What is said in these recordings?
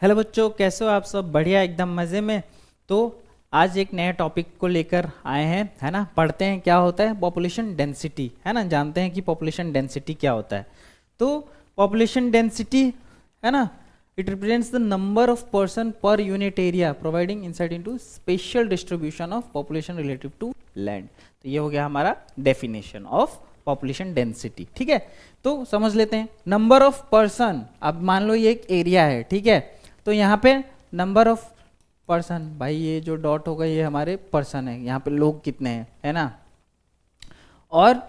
Hello बच्चों, कैसे हो आप सब? बढ़िया, एकदम मज़े में। तो आज एक नए टॉपिक को लेकर आए हैं, है ना। पढ़ते हैं क्या होता है पॉपुलेशन डेंसिटी, है ना। जानते हैं कि पॉपुलेशन डेंसिटी क्या होता है। तो पॉपुलेशन डेंसिटी, है ना, it represents the number of person per unit area providing insight into spatial distribution of population relative to land. तो ये हो गया हमारा डेफिनेशन ऑफ पॉपुलेशन डेंसिटी। ठीक है, तो समझ लेते हैं। नंबर ऑफ पर्सन, अब मान लो ये एक एरिया है, ठीक है। तो यहाँ पे नंबर ऑफ पर्सन, भाई ये जो डॉट होगा ये हमारे पर्सन है, यहाँ पे लोग कितने हैं, है ना। और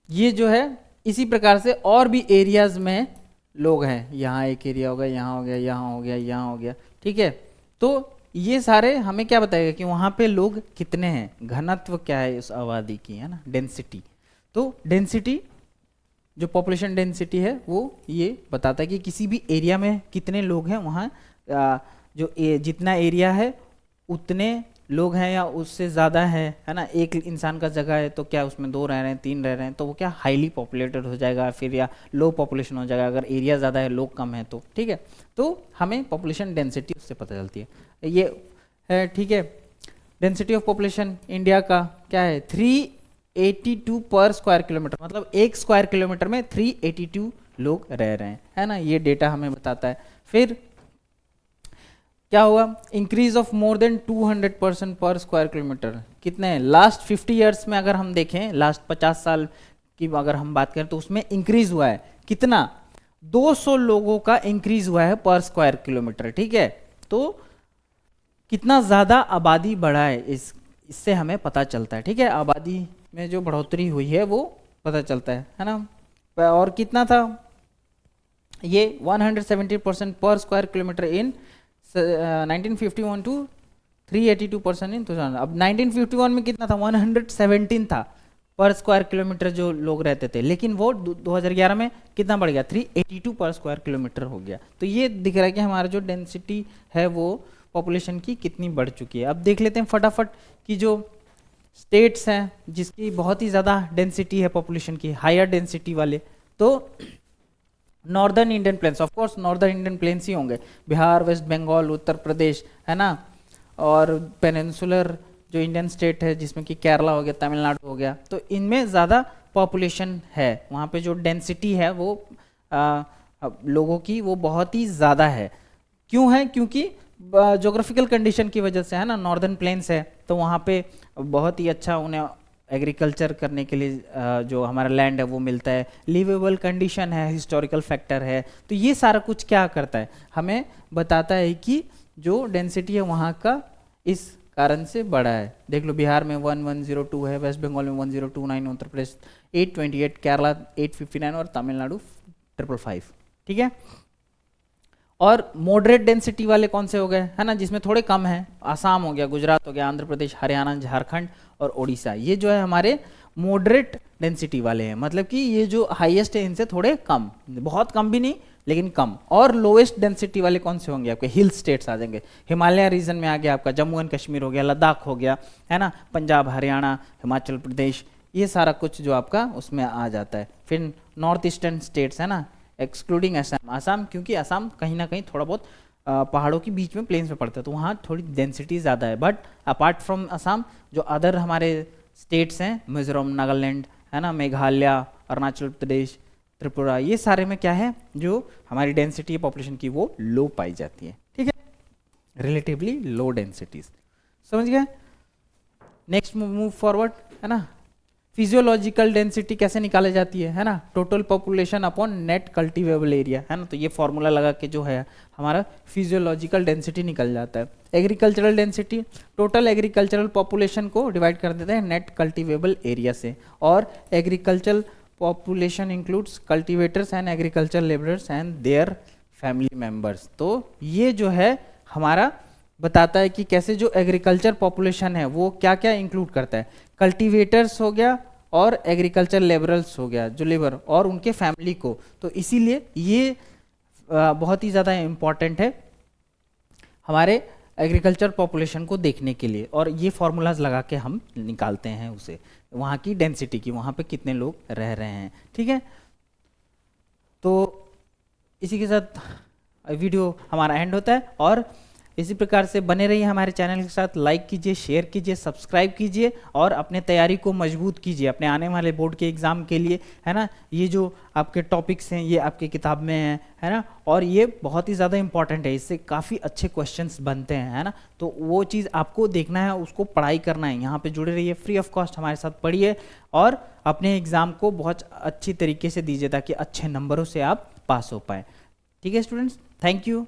ये जो है इसी प्रकार से और भी एरियाज में लोग हैं। यहाँ एक एरिया हो गया, यहाँ हो गया, यहाँ हो गया, यहाँ हो गया, ठीक है। तो ये सारे हमें क्या बताएगा कि वहाँ पे लोग कितने हैं, घनत्व क्या है उस आबादी की, है ना, डेंसिटी। तो डेंसिटी, जो पॉपुलेशन डेंसिटी है वो ये बताता है कि किसी भी एरिया में कितने लोग हैं। वहाँ जितना एरिया है उतने लोग हैं या उससे ज़्यादा है ना। एक इंसान का जगह है तो क्या उसमें 2 रह रहे हैं, 3 रह रहे हैं, तो वो क्या हाईली पॉपुलेटेड हो जाएगा फिर, या लो पॉपुलेशन हो जाएगा अगर एरिया ज़्यादा है लोग कम है तो। ठीक है, तो हमें पॉपुलेशन डेंसिटी उससे पता चलती है। ये है, ठीक है। डेंसिटी ऑफ पॉपुलेशन इंडिया का क्या है, 382 पर स्क्वायर किलोमीटर, मतलब 1 स्क्वायर किलोमीटर में 382 लोग रह रहे हैं, है ना। ये डेटा हमें बताता है। फिर क्या हुआ, इंक्रीज ऑफ मोर देन 200% पर स्क्वायर किलोमीटर। कितने, लास्ट 50 ईयर्स में अगर हम देखें, लास्ट 50 साल की अगर हम बात करें तो उसमें इंक्रीज हुआ है कितना, 200 लोगों का इंक्रीज हुआ है पर स्क्वायर किलोमीटर। ठीक है, तो कितना ज़्यादा आबादी बढ़ा है इससे हमें पता चलता है। ठीक है, आबादी में जो बढ़ोतरी हुई है वो पता चलता है ना। और कितना था ये, 170% पर स्क्वायर किलोमीटर इन 1951 टू 382% इन 2000। अब 1951 में कितना था, 117 था पर स्क्वायर किलोमीटर जो लोग रहते थे, लेकिन वो 2011 में कितना बढ़ गया, 382 पर स्क्वायर किलोमीटर हो गया। तो ये दिख रहा है कि हमारा जो डेंसिटी है वो पॉपुलेशन की कितनी बढ़ चुकी है। अब देख लेते हैं फटाफट कि जो स्टेट्स हैं जिसकी बहुत ही ज़्यादा डेंसिटी है पॉपुलेशन की, हायर डेंसिटी वाले, तो northern Indian plains, of course northern Indian plains ही होंगे, बिहार, वेस्ट बंगाल, उत्तर प्रदेश, है ना। और पेनिनसुलर जो इंडियन स्टेट है जिसमें कि केरला हो गया, तमिलनाडु हो गया, तो इनमें ज़्यादा पॉपुलेशन है। वहाँ पे जो डेंसिटी है वो लोगों की वो बहुत ही ज़्यादा है। क्यों है, क्योंकि जोग्राफिकल कंडीशन की वजह से, है ना। नॉर्दर्न प्लेन्स है तो वहाँ पे बहुत ही अच्छा उन्हें एग्रीकल्चर करने के लिए जो हमारा लैंड है वो मिलता है, लिवेबल कंडीशन है, हिस्टोरिकल फैक्टर है। तो ये सारा कुछ क्या करता है, हमें बताता है कि जो डेंसिटी है वहाँ का इस कारण से बढ़ा है। देख लो, बिहार में 1102 है, वेस्ट बंगाल में 1029, उत्तर प्रदेश 828, केरला 859 और तमिलनाडु 555। ठीक है, और मॉडरेट डेंसिटी वाले कौन से हो गए, है ना, जिसमें थोड़े कम है, आसाम हो गया, गुजरात हो गया, आंध्र प्रदेश, हरियाणा, झारखंड और उड़ीसा। ये जो है हमारे मॉडरेट डेंसिटी वाले हैं, मतलब कि ये जो हाईएस्ट है इनसे थोड़े कम, बहुत कम भी नहीं लेकिन कम। और लोएस्ट डेंसिटी वाले कौन से होंगे, आपके हिल स्टेट्स आ जाएंगे, हिमालय रीजन में आ गया आपका जम्मू एंड कश्मीर हो गया, लद्दाख हो गया, है ना, पंजाब, हरियाणा, हिमाचल प्रदेश, ये सारा कुछ जो आपका उसमें आ जाता है। फिर नॉर्थ ईस्टर्न स्टेट्स, है ना, एक्सक्लूडिंग असम, असम क्योंकि असम कहीं ना कहीं थोड़ा बहुत पहाड़ों के बीच में प्लेन्स में पड़ता है तो वहाँ थोड़ी डेंसिटी ज़्यादा है। बट अपार्ट फ्रॉम असम जो अदर हमारे स्टेट्स हैं, मिजोरम, नागालैंड, है ना, मेघालय, अरुणाचल प्रदेश, त्रिपुरा, ये सारे में क्या है, जो हमारी डेंसिटी है पॉपुलेशन की वो लो पाई जाती है। ठीक है, रिलेटिवली लो डेंसिटीज, समझ गए। नेक्स्ट मूव फॉरवर्ड, है ना। फिजियोलॉजिकल डेंसिटी कैसे निकाली जाती है ना, total population upon net cultivable area, है ना। तो ये फॉर्मूला लगा के जो है हमारा फिजियोलॉजिकल डेंसिटी निकल जाता है। Agricultural density, total agricultural population को डिवाइड कर देते हैं नेट कल्टीवेबल एरिया से, और agricultural population includes cultivators and agriculture labourers and their family members. तो ये जो है हमारा बताता है कि कैसे जो एग्रीकल्चर पॉपुलेशन है वो क्या क्या इंक्लूड करता है, कल्टीवेटर्स हो गया और एग्रीकल्चर लेबरर्स हो गया जो लेबर, और उनके फैमिली को। तो इसीलिए ये बहुत ही ज़्यादा इम्पॉर्टेंट है हमारे एग्रीकल्चर पॉपुलेशन को देखने के लिए, और ये फार्मूलाज लगा के हम निकालते हैं उसे, वहाँ की डेंसिटी की, वहाँ पे कितने लोग रह रहे हैं। ठीक है, तो इसी के साथ वीडियो हमारा एंड होता है। और इसी प्रकार से बने रहिए हमारे चैनल के साथ, लाइक कीजिए, शेयर कीजिए, सब्सक्राइब कीजिए और अपने तैयारी को मजबूत कीजिए अपने आने वाले बोर्ड के एग्ज़ाम के लिए, है ना। ये जो आपके टॉपिक्स हैं ये आपकी किताब में हैं, है ना, और ये बहुत ही ज़्यादा इंपॉर्टेंट है, इससे काफ़ी अच्छे क्वेश्चंस बनते हैं, है ना। तो वो चीज़ आपको देखना है, उसको पढ़ाई करना है। यहाँ पे जुड़े रहिए, फ्री ऑफ कॉस्ट हमारे साथ पढ़िए और अपने एग्ज़ाम को बहुत अच्छी तरीके से दीजिए ताकि अच्छे नंबरों से आप पास हो पाए। ठीक है स्टूडेंट्स, थैंक यू।